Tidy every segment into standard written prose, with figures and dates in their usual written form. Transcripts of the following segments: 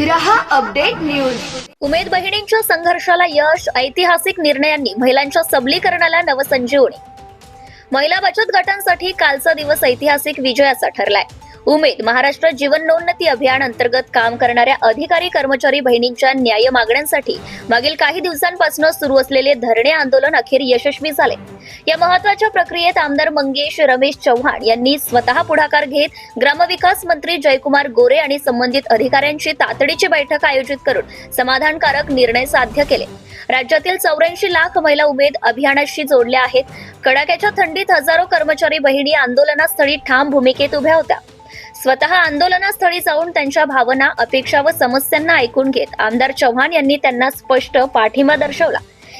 रहा update news. उमेद बहिणींच्या संघर्षाला यश, ऐतिहासिक निर्णयांनी महिलांच्या सबलीकरणाला नवसंजीवनी। महिला बचत गटांसाठी कालचा दिवस ऐतिहासिक विजयाचा ठरलाय। उमेद महाराष्ट्र जीवनोन्नती अभियान अंतर्गत काम करणाऱ्या अधिकारी कर्मचारी बहिणींच्या न्याय मागण्यांसाठी मागील काही दिवसांपासून सुरू असलेले धरणे आंदोलन अखेर यशस्वी झाले। या महत्त्वाच्या प्रक्रियेत आमदार मंगेश रमेश चव्हाण यांनी स्वतः पुढाकार घेत ग्रामविकास मंत्री जयकुमार गोरे आणि संबंधित अधिकाऱ्यांची तातडीची बैठक आयोजित करून समाधानकारक निर्णय साध्य केले। राज्यातील 84 लाख महिला उमेद अभियानाशी जोडल्या आहेत। कडाक्याच्या थंडीत हजारो कर्मचारी बहिणी आंदोलनास्थळी ठाम भूमिकेत उभ्या होत्या। स्वतः आंदोलनास्थळी जाऊन त्यांच्या भावना, अपेक्षा व समस्यांना ऐकून घेत आमदार चव्हाण यांनी त्यांना स्पष्ट पाठिंबा दर्शवला।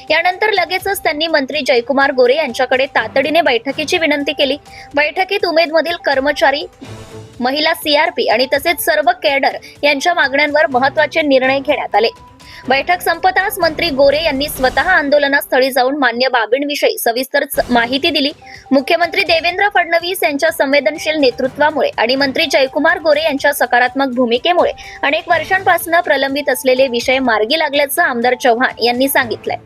यानंतर लगेचच त्यांनी मंत्री जयकुमार गोरे यांच्याकडे तातडीने बैठकीची विनंती केली। बैठकीत उमेदमधील कर्मचारी, महिला सीआरपी आणि तसेच सर्व कॅडर यांच्या मागण्यांवर महत्त्वाचे निर्णय घेण्यात आले। बैठक संपताच मंत्री गोरे यांनी स्वतः आंदोलनास्थळी जाऊन मान्य बाबींविषयी सविस्तर माहिती दिली। मुख्यमंत्री देवेंद्र फडणवीस यांच्या संवेदनशील नेतृत्वामुळे आणि मंत्री जयकुमार गोरे यांच्या सकारात्मक भूमिकेमुळे अनेक वर्षांपासून प्रलंबित असलेले विषय मार्गी लागल्याचं आमदार चव्हाण यांनी सांगितलंय।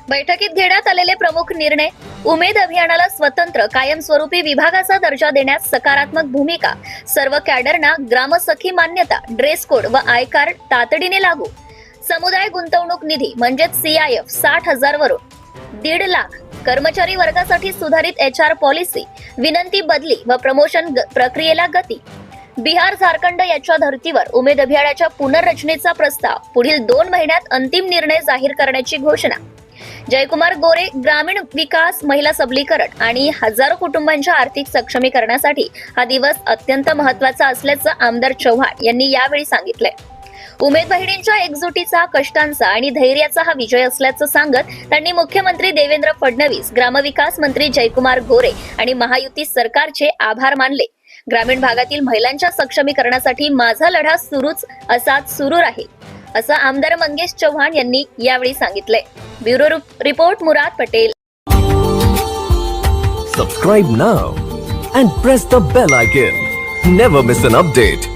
बैठकीत घेण्यात आलेले प्रमुख निर्णय: उमेद अभियानाला स्वतंत्र कायमस्वरूपी विभागाचा दर्जा देण्यास सकारात्मक भूमिका, सर्व कॅडरना ग्रामसखी मान्यता, ड्रेस कोड व आय कार्ड तातडीने लागू, समुदाय गुंतवणूक निधी म्हणजेच CIF 60,000 वरून 1.5 लाख, कर्मचारी वर्गासाठी सुधारित HR पॉलिसी, विनंती बदली व प्रमोशन प्रक्रियेला गती। बिहार, झारखंड याच्या धर्तीवर उमेद अभियानाच्या पुनर्रचनेचा प्रस्ताव, पुढील 2 महिन्यात अंतिम निर्णय जाहीर करण्याची घोषणा। जयकुमार गोरे ग्रामीण विकास, महिला सबलीकरण आणि हजारो कुटुंबांच्या आर्थिक सक्षमीकरणासाठी हा दिवस अत्यंत महत्त्वाचा असल्याचं आमदार चव्हाण यांनी यावेळी सांगितलंय। उमेद बहिणींच्या एकजुटीचा, कष्टांचा आणि धैर्याचा हा विजय असल्याचं सांगत त्यांनी मुख्यमंत्री देवेंद्र फडणवीस, ग्रामविकास मंत्री जयकुमार गोरे आणि महायुती सरकारचे आभार मानले। ग्रामीण भागातील महिलांच्या सक्षमीकरणासाठी माझा लढा सुरू राहील असं आमदार मंगेश चव्हाण यांनी यावेळी सांगितलंय। Bureau report Murad Patel. Subscribe now and press the bell icon. Never miss an update.